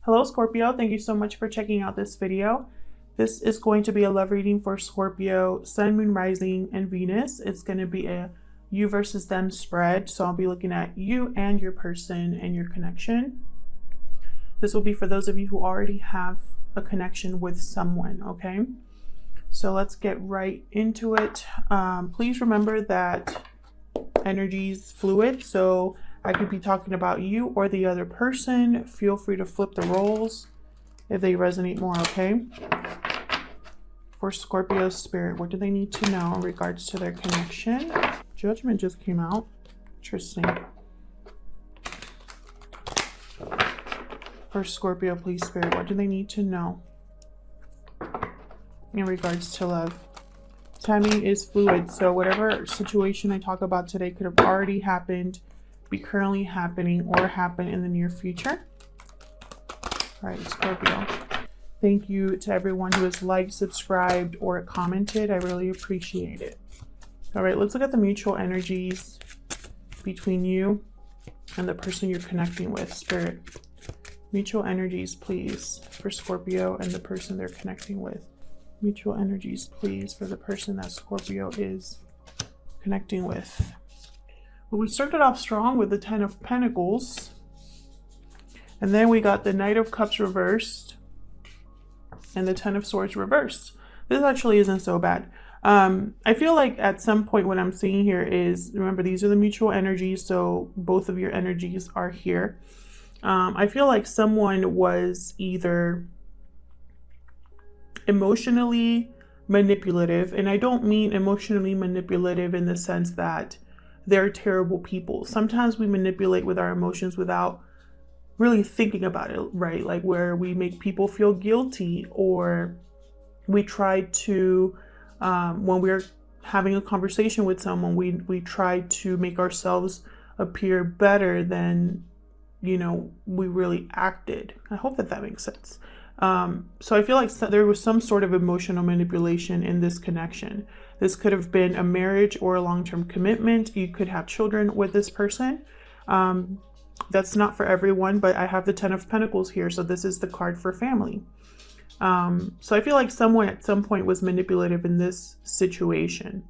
Hello Scorpio, thank you so much for checking out this video. This is going to be a love reading for Scorpio, Sun, Moon, Rising, and Venus. It's going to be a you versus them spread. So I'll be looking at you and your person and your connection. This will be for those of you who already have a connection with someone, okay? So let's get right into it. Please remember that energy is fluid, so I could be talking about you or the other person. Feel free to flip the roles if they resonate more, okay? For Scorpio spirit, what do they need to know in regards to their connection? Judgment just came out. Interesting. For Scorpio, please, spirit, what do they need to know in regards to love? Timing is fluid, so whatever situation I talk about today could have already happened, be currently happening, or happen in the near future. All right, Scorpio. Thank you to everyone who has liked, subscribed, or commented. I really appreciate it. All right, let's look at the mutual energies between you and the person you're connecting with, Spirit. Mutual energies, please, for Scorpio and the person they're connecting with. Mutual energies, please, for the person that Scorpio is connecting with. Well, we started off strong with the Ten of Pentacles. And then we got the Knight of Cups reversed and the Ten of Swords reversed. This actually isn't so bad. I feel like at some point what I'm seeing here is, remember, these are the mutual energies, so both of your energies are here. I feel like someone was either emotionally manipulative, and I don't mean emotionally manipulative in the sense that they're terrible people. Sometimes we manipulate with our emotions without really thinking about it, right? Like where we make people feel guilty, or we try to, when we're having a conversation with someone, we try to make ourselves appear better than, you know, we really acted. I hope that that makes sense. So I feel like there was some sort of emotional manipulation in this connection. This could have been a marriage or a long-term commitment. You could have children with this person. That's not for everyone, but I have the Ten of Pentacles here, so this is the card for family. So I feel like someone at some point was manipulative in this situation.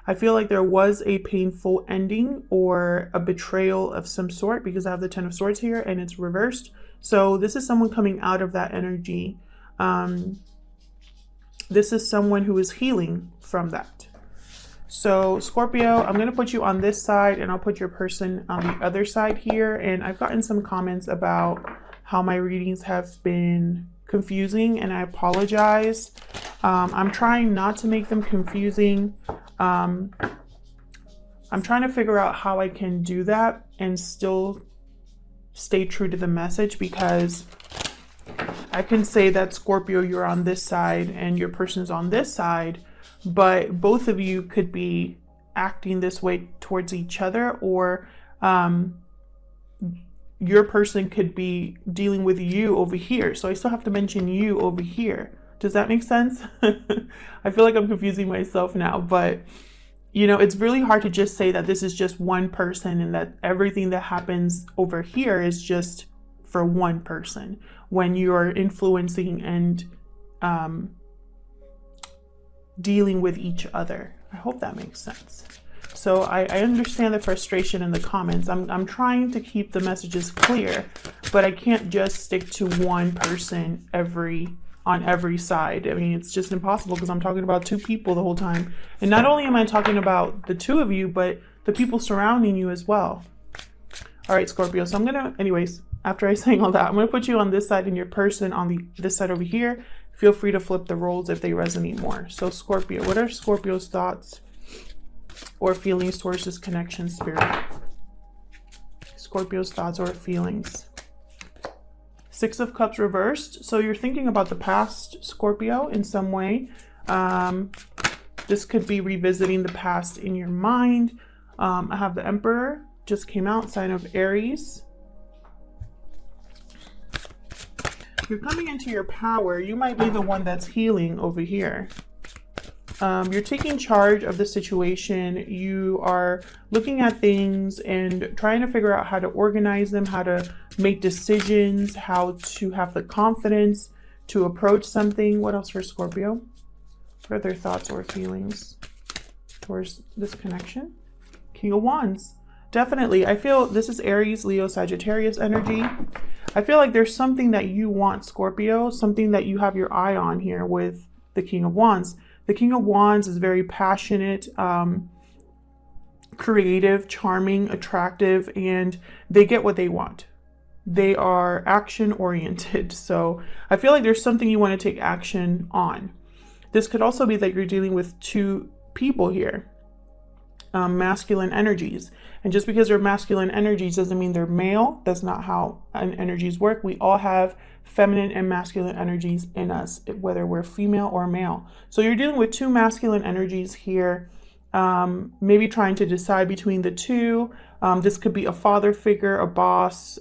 I feel like there was a painful ending or a betrayal of some sort, because I have the Ten of Swords here and it's reversed. So this is someone coming out of that energy. This is someone who is healing from that. So Scorpio, I'm going to put you on this side and I'll put your person on the other side here. And I've gotten some comments about how my readings have been confusing, and I apologize. I'm trying not to make them confusing. I'm trying to figure out how I can do that and still stay true to the message, because I can say that Scorpio, you're on this side and your person's on this side, but both of you could be acting this way towards each other, or your person could be dealing with you over here. So I still have to mention you over here. Does that make sense? I feel like I'm confusing myself now, but you know, it's really hard to just say that this is just one person and that everything that happens over here is just for one person when you're influencing and dealing with each other. I hope that makes sense. So I understand the frustration in the comments. I'm trying to keep the messages clear, but I can't just stick to one person on every side. I mean, it's just impossible, because I'm talking about two people the whole time. And not only am I talking about the two of you, but the people surrounding you as well. All right, Scorpio. So I'm going to, anyways, after I saying all that, I'm going to put you on this side and your person on this side over here. Feel free to flip the roles if they resonate more. So Scorpio, what are Scorpio's thoughts or feelings towards this connection, Spirit? Scorpio's thoughts or feelings. Six of Cups reversed. So you're thinking about the past, Scorpio, in some way. This could be revisiting the past in your mind. I have the Emperor, just came out, sign of Aries. You're coming into your power. You might be the one that's healing over here. You're taking charge of the situation. You are looking at things and trying to figure out how to organize them, how to make decisions, how to have the confidence to approach something. What else for Scorpio? What are their thoughts or feelings towards this connection? King of Wands. Definitely. I feel this is Aries, Leo, Sagittarius energy. I feel like there's something that you want, Scorpio, something that you have your eye on here with the King of Wands. The King of Wands is very passionate, creative, charming, attractive, and they get what they want. They are action oriented. So I feel like there's something you want to take action on. This could also be that you're dealing with two people here, masculine energies. And just because they're masculine energies doesn't mean they're male. That's not how energies work. We all have feminine and masculine energies in us, whether we're female or male. So you're dealing with two masculine energies here, maybe trying to decide between the two. This could be a father figure, a boss,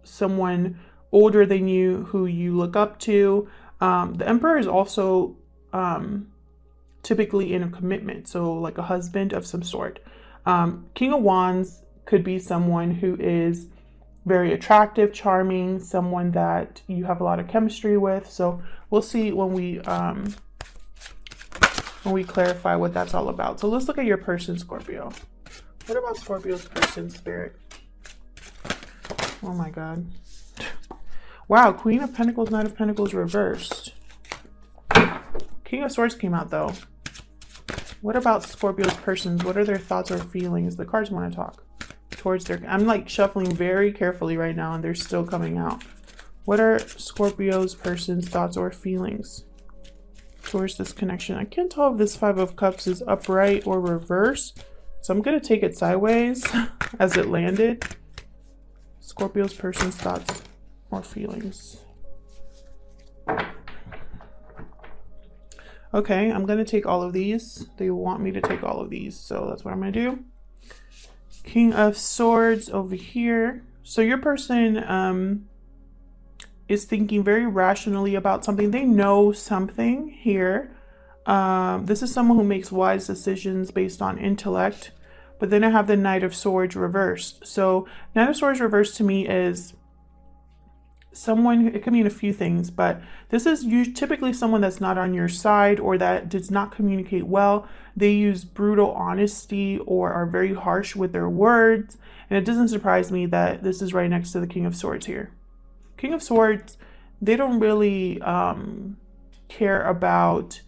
someone older than you who you look up to. The Emperor is also typically in a commitment, so like a husband of some sort. King of Wands could be someone who is very attractive, charming, someone that you have a lot of chemistry with. So we'll see when we clarify what that's all about. So let's look at your person, Scorpio. What about Scorpio's person, Spirit? Oh my God. Wow, Queen of Pentacles, Knight of Pentacles reversed. King of Swords came out though. What about Scorpio's persons? What are their thoughts or feelings? The cards want to talk towards their... I'm like shuffling very carefully right now and they're still coming out. What are Scorpio's persons' thoughts or feelings towards this connection? I can't tell if this Five of Cups is upright or reversed. So I'm going to take it sideways as it landed. Scorpio's person's thoughts or feelings. Okay, I'm going to take all of these. They want me to take all of these, so that's what I'm going to do. King of Swords over here. So your person is thinking very rationally about something. They know something here. This is someone who makes wise decisions based on intellect. But then I have the Knight of Swords reversed. So Knight of Swords reversed to me is someone, it could mean a few things, but this is typically someone that's not on your side or that does not communicate well. They use brutal honesty or are very harsh with their words. And it doesn't surprise me that this is right next to the King of Swords here. King of Swords, they don't really care about,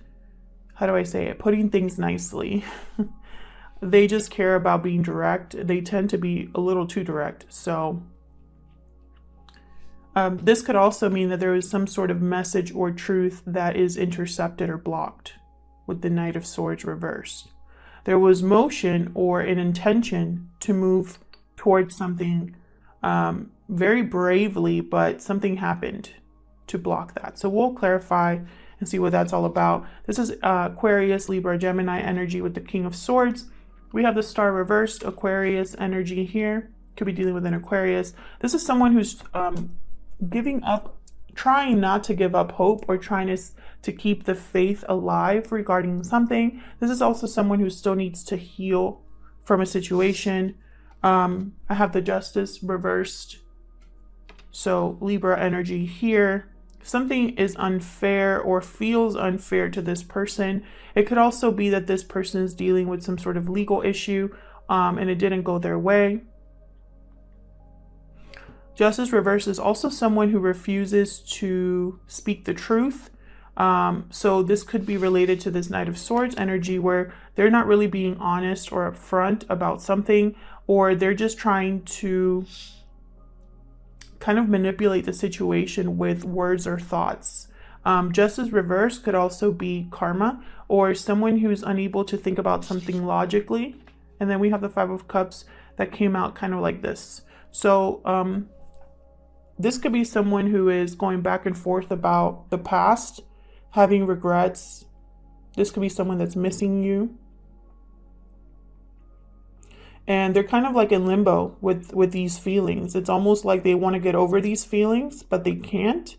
how do I say it, putting things nicely. They just care about being direct. They tend to be a little too direct. So this could also mean that there is some sort of message or truth that is intercepted or blocked with the Knight of Swords reversed. There was motion or an intention to move towards something very bravely, but something happened to block that. So we'll clarify and see what that's all about. This is Aquarius, Libra, Gemini energy with the King of Swords. We have the Star reversed, Aquarius energy here. Could be dealing with an Aquarius. This is someone who's giving up, trying not to give up hope or trying to keep the faith alive regarding something. This is also someone who still needs to heal from a situation. I have the Justice reversed. So Libra energy here. Something is unfair or feels unfair to this person. It could also be that this person is dealing with some sort of legal issue and it didn't go their way. Justice reverse is also someone who refuses to speak the truth. So this could be related to this Knight of Swords energy where they're not really being honest or upfront about something, or they're just trying to kind of manipulate the situation with words or thoughts. Justice reverse could also be karma or someone who's unable to think about something logically. And then we have the Five of Cups that came out kind of like this. So this could be someone who is going back and forth about the past, having regrets. This could be someone that's missing you. And they're kind of like in limbo with these feelings. It's almost like they want to get over these feelings, but they can't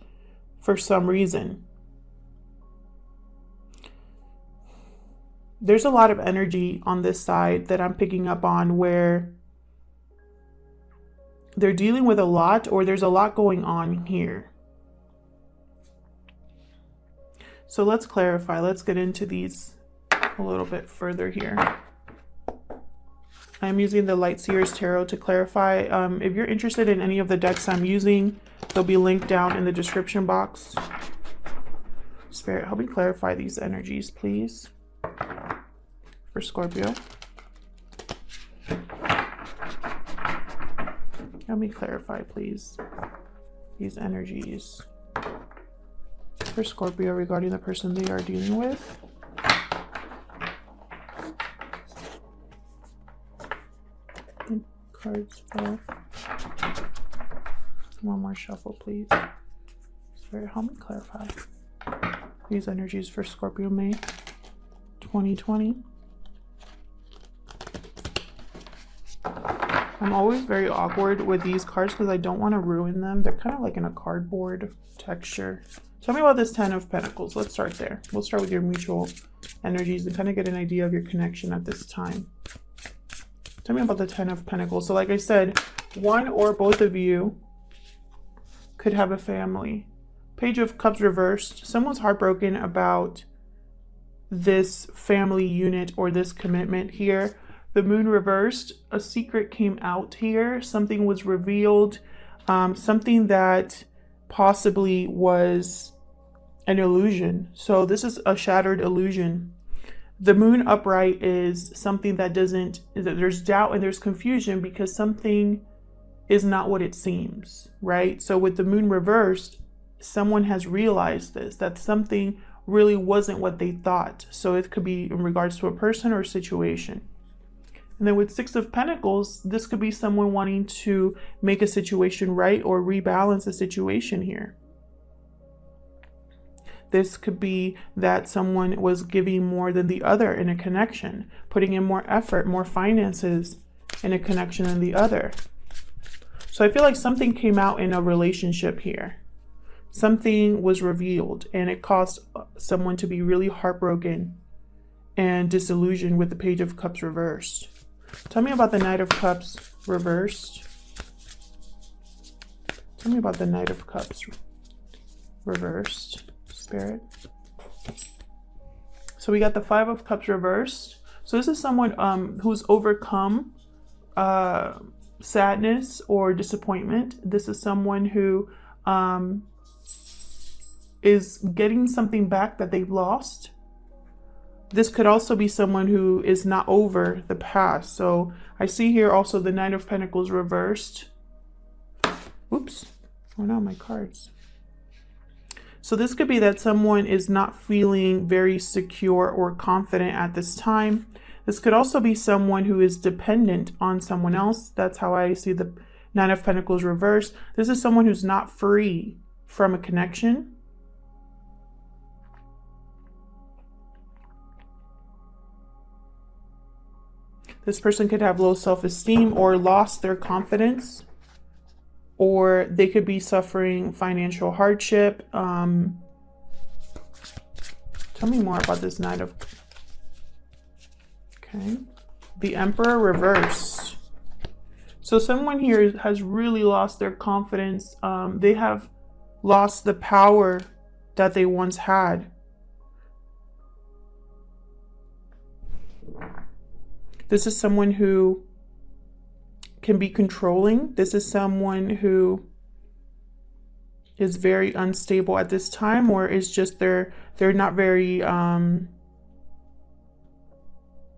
for some reason. There's a lot of energy on this side that I'm picking up on where they're dealing with a lot, or there's a lot going on here. So let's clarify. Let's get into these a little bit further here. I'm using the Light Seers Tarot to clarify. If you're interested in any of the decks I'm using, they'll be linked down in the description box. Spirit, help me clarify these energies, please, for Scorpio. Help me clarify, please, these energies for Scorpio regarding the person they are dealing with. Cards fell. One more shuffle, please. Spirit, help me clarify these energies for Scorpio May 2020. I'm always very awkward with these cards because I don't want to ruin them. They're kind of like in a cardboard texture. Tell me about this Ten of Pentacles. Let's start there. We'll start with your mutual energies and kind of get an idea of your connection at this time. Tell me about the Ten of Pentacles. So like I said, one or both of you could have a family. Page of Cups reversed. Someone's heartbroken about this family unit or this commitment here. The Moon reversed. A secret came out here. Something was revealed. Something that possibly was an illusion. So this is a shattered illusion. The Moon upright is something that there's doubt and there's confusion because something is not what it seems, right? So with the Moon reversed, someone has realized this, that something really wasn't what they thought. So it could be in regards to a person or a situation. And then with Six of Pentacles, this could be someone wanting to make a situation right or rebalance a situation here. This could be that someone was giving more than the other in a connection, putting in more effort, more finances in a connection than the other. So I feel like something came out in a relationship here. Something was revealed and it caused someone to be really heartbroken and disillusioned with the Page of Cups reversed. Tell me about the Knight of Cups reversed. Tell me about the Knight of Cups reversed. Spirit. So we got the Five of Cups reversed. So this is someone who's overcome sadness or disappointment. This is someone who is getting something back that they've lost. This could also be someone who is not over the past. So I see here also the Nine of Pentacles reversed. Oops. Oh no, my cards. So this could be that someone is not feeling very secure or confident at this time. This could also be someone who is dependent on someone else. That's how I see the Nine of Pentacles reversed. This is someone who's not free from a connection. This person could have low self-esteem or lost their confidence. Or they could be suffering financial hardship. Tell me more about this Knight of... Okay. The Emperor reversed. So someone here has really lost their confidence. They have lost the power that they once had. This is someone who can be controlling. This is someone who is very unstable at this time, or is just they're not very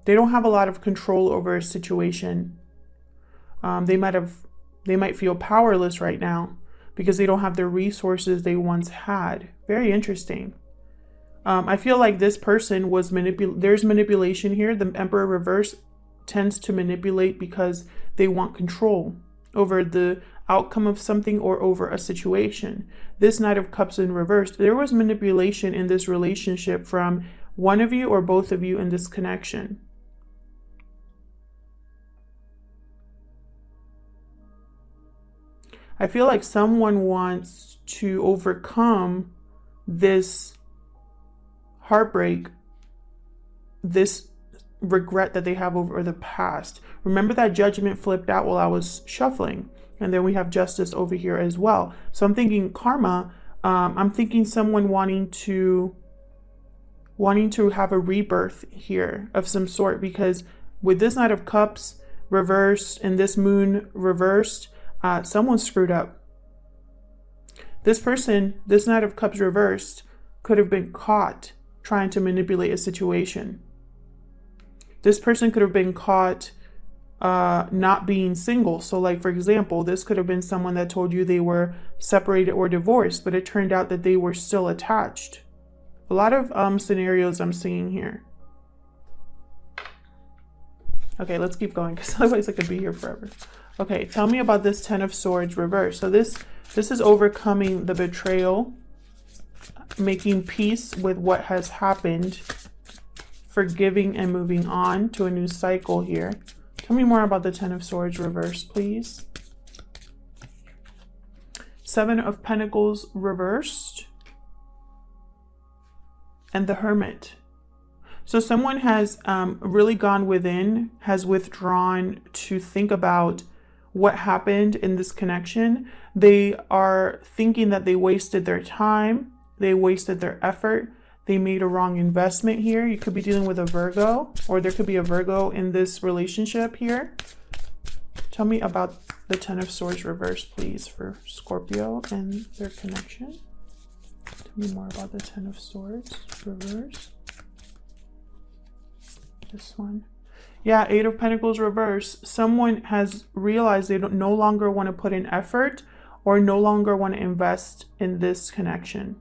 they don't have a lot of control over a situation. They might feel powerless right now because they don't have the resources they once had. Very interesting. I feel like this person was there's manipulation here. The Emperor reverse tends to manipulate because they want control over the outcome of something or over a situation. This Knight of Cups in reverse, there was manipulation in this relationship from one of you or both of you in this connection. I feel like someone wants to overcome this heartbreak, this regret that they have over the past. Remember that Judgment flipped out while I was shuffling. And then we have Justice over here as well. So I'm thinking karma. I'm thinking someone wanting to have a rebirth here of some sort, because with this Knight of Cups reversed and this Moon reversed, someone screwed up. This person, this Knight of Cups reversed, could have been caught trying to manipulate a situation. This person could have been caught not being single. So like, for example, this could have been someone that told you they were separated or divorced, but it turned out that they were still attached. A lot of scenarios I'm seeing here. Okay, let's keep going, because otherwise I could be here forever. Okay, tell me about this Ten of Swords reverse. So this is overcoming the betrayal, making peace with what has happened, forgiving and moving on to a new cycle here. Tell me more about the Ten of Swords reverse, please. Seven of Pentacles reversed. And the Hermit. So someone has really gone within, has withdrawn to think about what happened in this connection. They are thinking that they wasted their time. They wasted their effort. They made a wrong investment here. You could be dealing with a Virgo, or there could be a Virgo in this relationship here. Tell me about the Ten of Swords reverse, please, for Scorpio and their connection. Tell me more about the Ten of Swords reverse. This one. Yeah, Eight of Pentacles reverse. Someone has realized they no longer want to put in effort or no longer want to invest in this connection.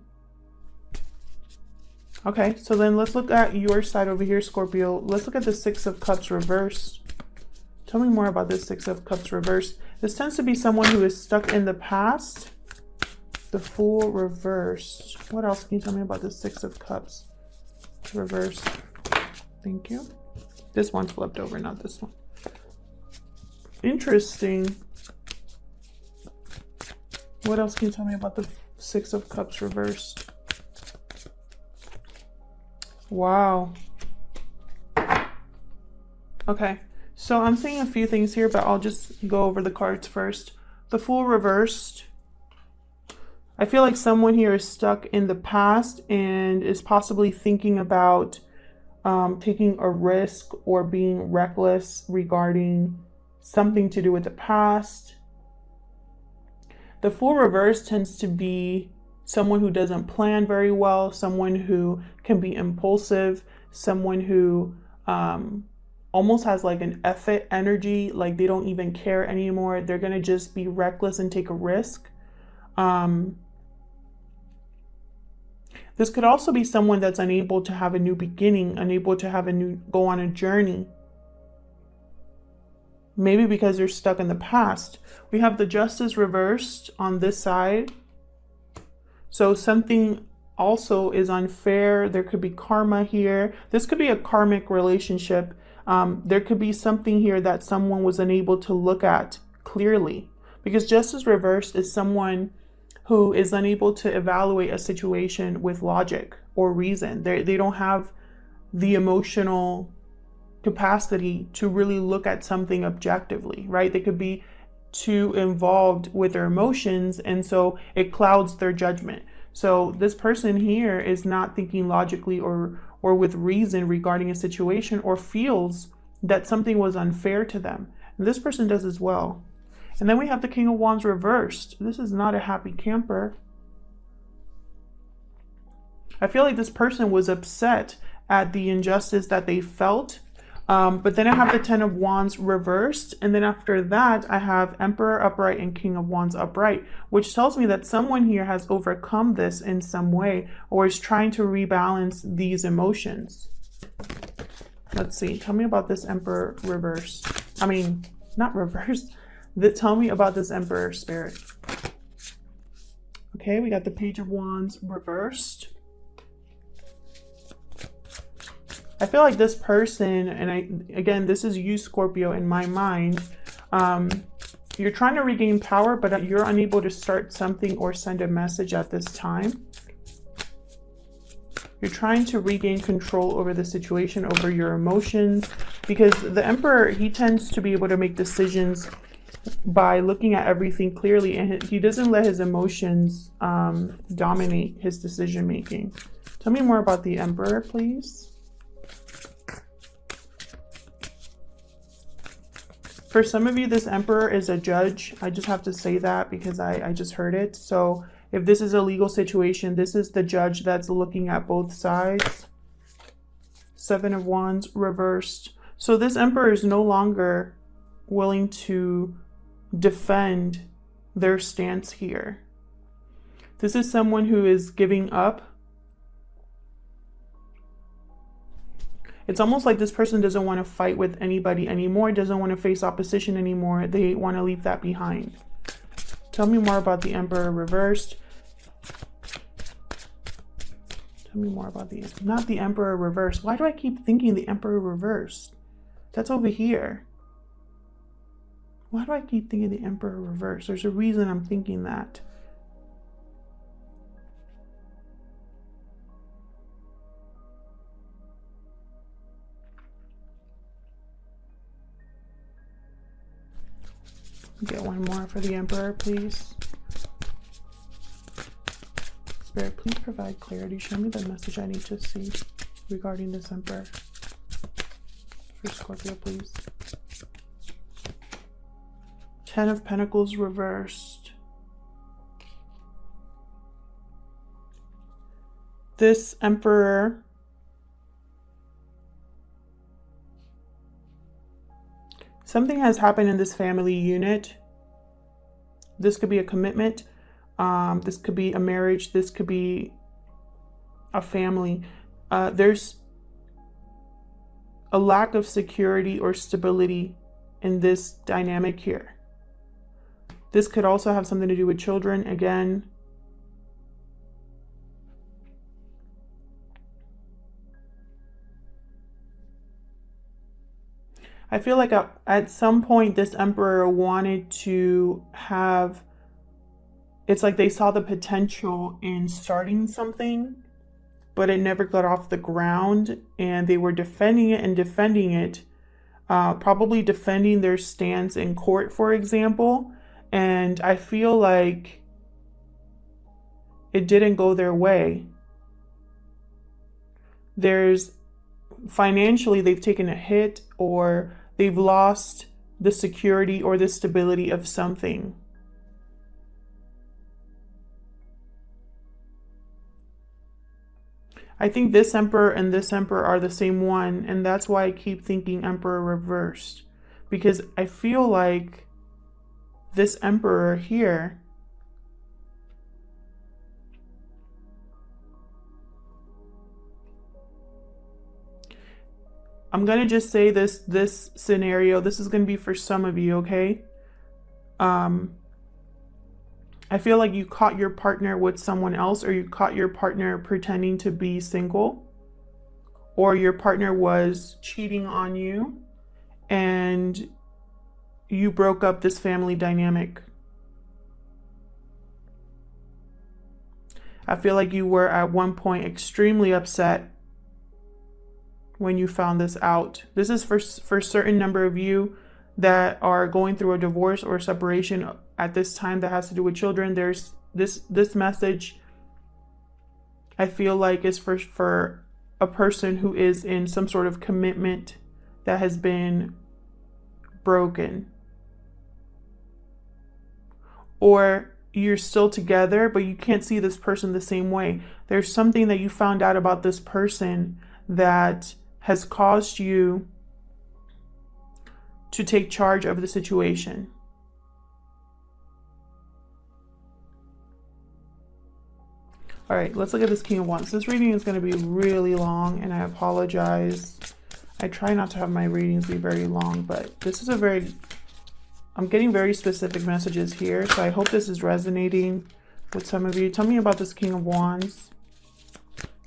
Okay, so then let's look at your side over here, Scorpio. Let's look at the Six of Cups reverse. Tell me more about this Six of Cups reverse. This tends to be someone who is stuck in the past. The Fool reversed. What else can you tell me about the Six of Cups reverse? Thank you. This one flipped over, not this one. Interesting. What else can you tell me about the Six of Cups reversed? Wow. Okay, so I'm seeing a few things here, but I'll just go over the cards first. The Fool reversed. I feel like someone here is stuck in the past and is possibly thinking about taking a risk or being reckless regarding something to do with the past. The Fool reverse tends to be someone who doesn't plan very well, someone who can be impulsive, someone who almost has like an effort energy, like they don't even care anymore. They're going to just be reckless and take a risk. This could also be someone that's unable to have a new beginning, unable to go on a journey. Maybe because they're stuck in the past. We have the Justice reversed on this side. So something also is unfair. There could be karma here. This could be a karmic relationship. There could be something here that someone was unable to look at clearly. Because Justice reversed is someone who is unable to evaluate a situation with logic or reason. They don't have the emotional capacity to really look at something objectively, right? They could be too involved with their emotions, and so it clouds their judgment. So this person here is not thinking logically or with reason regarding a situation, or feels that something was unfair to them. And this person does as well. And then we have the King of Wands reversed. This is not a happy camper. I feel like this person was upset at the injustice that they felt. But then I have the Ten of Wands reversed. And then after that, I have Emperor upright and King of Wands upright, which tells me that someone here has overcome this in some way, or is trying to rebalance these emotions. Let's see. Tell me about this Emperor reverse. I mean, not reversed. Tell me about this Emperor spirit. Okay, we got the Page of Wands reversed. I feel like this person, and again, this is you, Scorpio, in my mind. You're trying to regain power, but you're unable to start something or send a message at this time. You're trying to regain control over the situation, over your emotions, because the Emperor, he tends to be able to make decisions by looking at everything clearly, and he doesn't let his emotions dominate his decision making. Tell me more about the Emperor, please. For some of you, this Emperor is a judge. I just have to say that because I just heard it. So if this is a legal situation, this is the judge that's looking at both sides. Seven of Wands reversed. So this Emperor is no longer willing to defend their stance here. This is someone who is giving up. It's almost like this person doesn't want to fight with anybody anymore, doesn't want to face opposition anymore. They want to leave that behind. Tell me more about the Emperor reversed. Tell me more about not the Emperor reversed. Why do I keep thinking the Emperor reversed? That's over here. Why do I keep thinking the Emperor reversed? There's a reason I'm thinking that. Get one more for the Emperor, please. Spirit, please provide clarity. Show me the message I need to see regarding this Emperor. For Scorpio, please. Ten of Pentacles reversed. This Emperor something has happened in this family unit. This could be a commitment. This could be a marriage. This could be a family. There's a lack of security or stability in this dynamic here. This could also have something to do with children again. I feel like at some point this Emperor wanted to have, it's like they saw the potential in starting something, but it never got off the ground, and they were defending it, probably defending their stance in court, for example. And I feel like it didn't go their way. Financially, they've taken a hit, or they've lost the security or the stability of something. I think this Emperor and this Emperor are the same one, and that's why I keep thinking Emperor reversed. Because I feel like this Emperor here I'm going to just say this scenario, this is going to be for some of you, okay? I feel like you caught your partner with someone else, or you caught your partner pretending to be single, or your partner was cheating on you and you broke up this family dynamic. I feel like you were at one point extremely upset when you found this out. This is for a certain number of you that are going through a divorce or separation at this time that has to do with children. There's this message, I feel like, is for a person who is in some sort of commitment that has been broken. Or you're still together, but you can't see this person the same way. There's something that you found out about this person that has caused you to take charge of the situation. All right, let's look at this King of Wands. This reading is going to be really long, and I apologize. I try not to have my readings be very long, but this is I'm getting very specific messages here, so I hope this is resonating with some of you. Tell me about this King of Wands.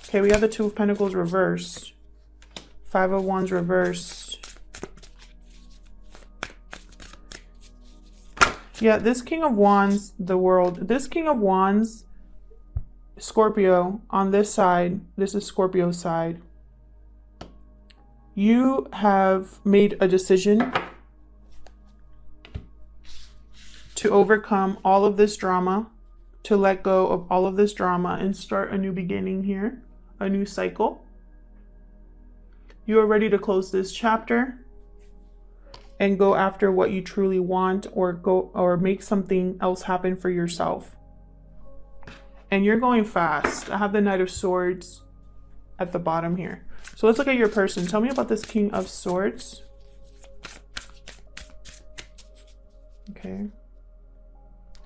Okay, we have the Two of Pentacles reversed. Five of Wands reversed. Yeah, this King of Wands, the World. This King of Wands, Scorpio, on this side, this is Scorpio's side. You have made a decision. to overcome all of this drama, to let go of all of this drama and start a new beginning here, a new cycle. You are ready to close this chapter and go after what you truly want, or make something else happen for yourself. And you're going fast. I have the Knight of Swords at the bottom here. So let's look at your person. Tell me about this King of Swords. Okay.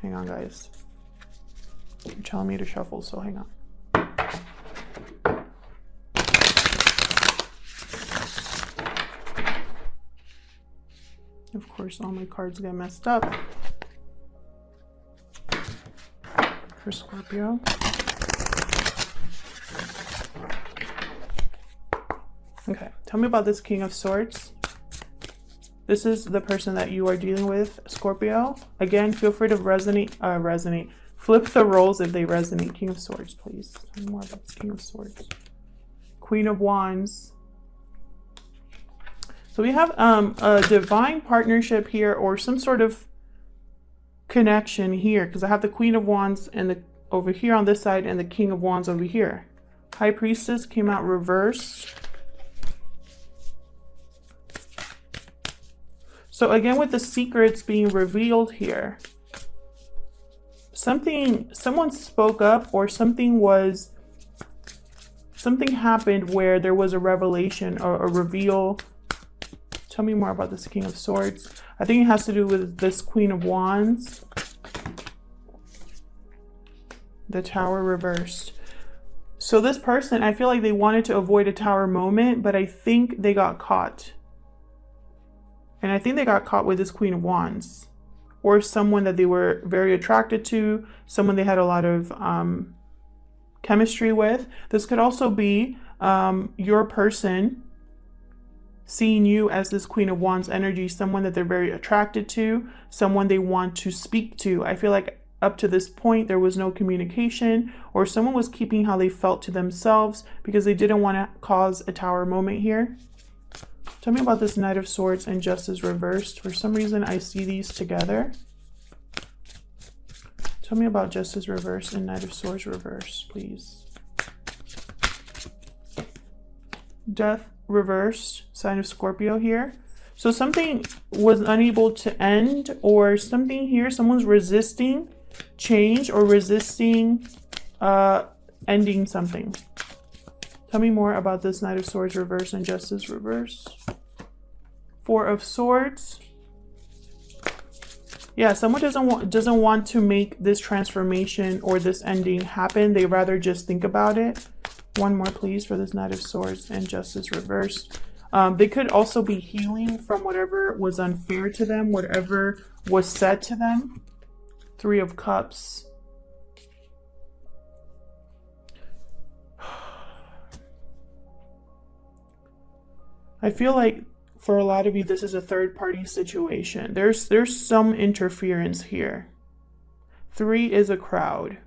Hang on, guys. You're telling me to shuffle, so hang on. Of course, all my cards get messed up. For Scorpio. Okay, tell me about this King of Swords. This is the person that you are dealing with, Scorpio. Again, feel free to resonate. Flip the roles if they resonate. King of Swords, please. Tell me more about this King of Swords. Queen of Wands. So we have a divine partnership here, or some sort of connection here, because I have the Queen of Wands and over here on this side, and the King of Wands over here. High Priestess came out reversed. So again, with the secrets being revealed here, someone spoke up, or something happened where there was a revelation or a reveal. Tell me more about this King of Swords. I think it has to do with this Queen of Wands. The Tower reversed. So this person, I feel like they wanted to avoid a Tower moment, but I think they got caught. And I think they got caught with this Queen of Wands. Or someone that they were very attracted to. Someone they had a lot of chemistry with. This could also be your person seeing you as this Queen of Wands energy, someone that they're very attracted to, someone they want to speak to. I feel like up to this point, there was no communication, or someone was keeping how they felt to themselves because they didn't want to cause a Tower moment here. Tell me about this Knight of Swords and Justice reversed. For some reason, I see these together. Tell me about Justice reversed and Knight of Swords reversed, please. Death reversed, sign of Scorpio here. So something was unable to end, or something here, someone's resisting change or resisting ending something. Tell me more about this Knight of Swords reverse and Justice reverse. Four of Swords. Yeah, someone doesn't want to make this transformation or this ending happen. They rather just think about it. One more, please, for this Knight of Swords and Justice reversed. They could also be healing from whatever was unfair to them, whatever was said to them. Three of Cups. I feel like for a lot of you, this is a third-party situation. There's some interference here. Three is a crowd.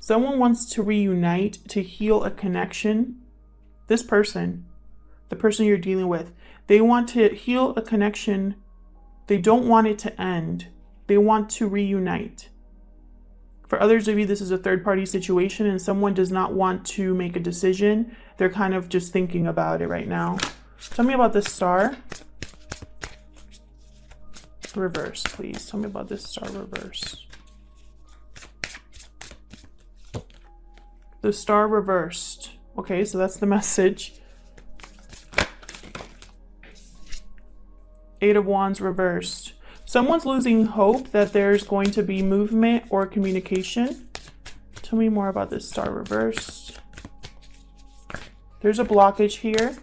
Someone wants to reunite, to heal a connection. This person, the person you're dealing with, they want to heal a connection. They don't want it to end. They want to reunite. For others of you, this is a third-party situation and someone does not want to make a decision. They're kind of just thinking about it right now. Tell me about this Star. Reverse, please. Tell me about this Star reverse. The Star reversed. Okay, so that's the message. Eight of Wands reversed. Someone's losing hope that there's going to be movement or communication. Tell me more about this Star reversed. There's a blockage here.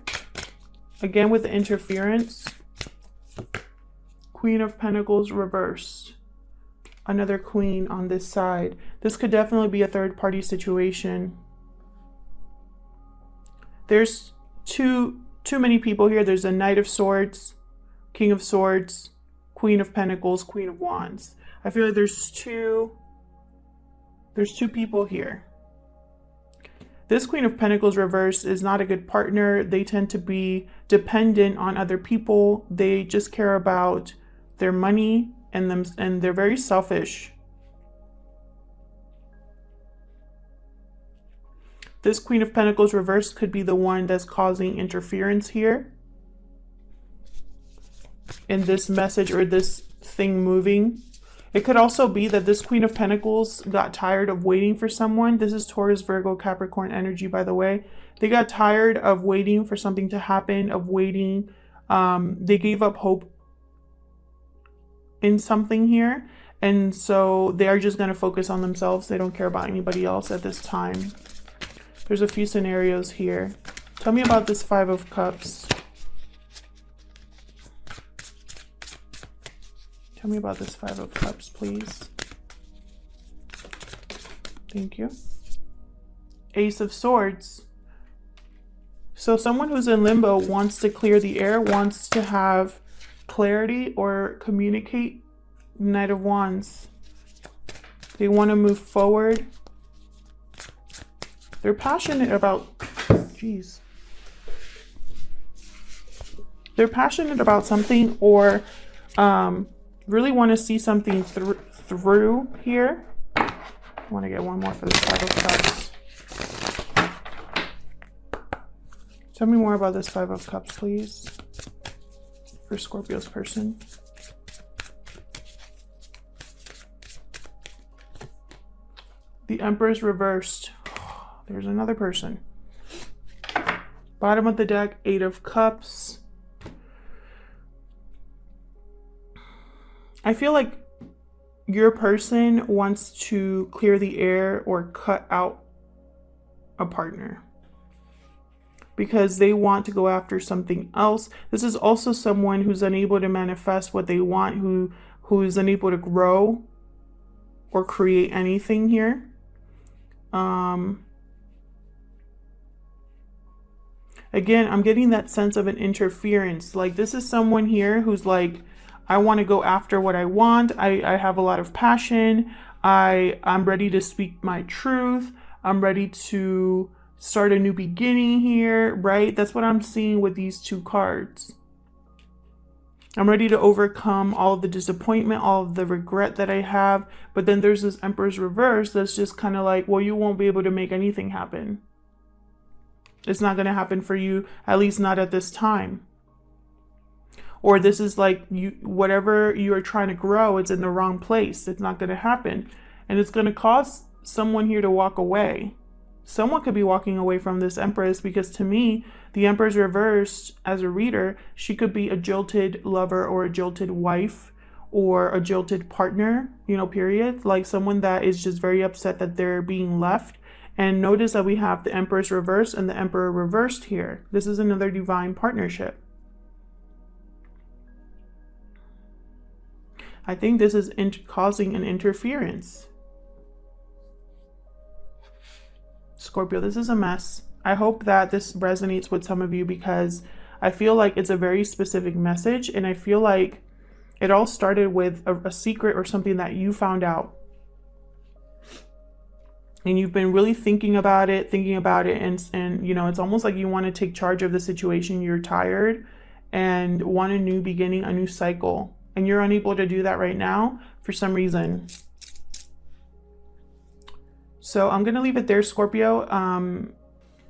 Again with the interference. Queen of Pentacles reversed. Another Queen on this side. This could definitely be a third-party situation. There's too many people here. There's a Knight of Swords, King of Swords, Queen of Pentacles, Queen of Wands. I feel like there's two people here. This Queen of Pentacles reversed is not a good partner. They tend to be dependent on other people. They just care about their money and them, and they're very selfish. This Queen of Pentacles reversed could be the one that's causing interference here in this message or this thing moving. It could also be that this Queen of Pentacles got tired of waiting for someone. This is Taurus, Virgo, Capricorn energy, by the way. They got tired of waiting for something to happen, of waiting. They gave up hope in something here. And so they are just going to focus on themselves. They don't care about anybody else at this time. There's a few scenarios here. Tell me about this Five of Cups. Tell me about this Five of Cups, please. Thank you. Ace of Swords. So someone who's in limbo wants to clear the air, wants to have clarity or communicate. Knight of Wands. They want to move forward. They're passionate about, They're passionate about something, or really want to see something through here. I want to get one more for the Five of Cups. Tell me more about this Five of Cups, please, for Scorpio's person. The Empress reversed. There's another person. Bottom of the deck, Eight of Cups. I feel like your person wants to clear the air or cut out a partner because they want to go after something else. This is also someone who's unable to manifest what they want, who is unable to grow or create anything here. Again, I'm getting that sense of an interference. Like this is someone here who's like, I want to go after what I want. I have a lot of passion. I'm ready to speak my truth. I'm ready to start a new beginning here, right? That's what I'm seeing with these two cards. I'm ready to overcome all of the disappointment, all of the regret that I have. But then there's this Emperor's reverse that's just kind of like, well, you won't be able to make anything happen. It's not going to happen for you, at least not at this time. Or this is like, whatever you are trying to grow, it's in the wrong place. It's not going to happen. And it's going to cause someone here to walk away. Someone could be walking away from this Empress, because to me, the Empress reversed as a reader, she could be a jilted lover or a jilted wife or a jilted partner, you know, period. Like someone that is just very upset that they're being left. And notice that we have the Empress reversed and the Emperor reversed here. This is another divine partnership. I think this is causing an interference. Scorpio, this is a mess. I hope that this resonates with some of you, because I feel like it's a very specific message, and I feel like it all started with a secret or something that you found out. And you've been really thinking about it, and you know, it's almost like you want to take charge of the situation. You're tired and want a new beginning, a new cycle. And you're unable to do that right now for some reason. So I'm going to leave it there, Scorpio.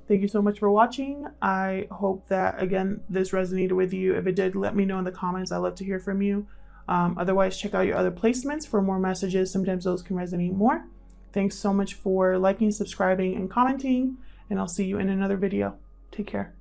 Thank you so much for watching. I hope that, again, this resonated with you. If it did, let me know in the comments. I'd love to hear from you. Otherwise, check out your other placements for more messages. Sometimes those can resonate more. Thanks so much for liking, subscribing, and commenting. And I'll see you in another video. Take care.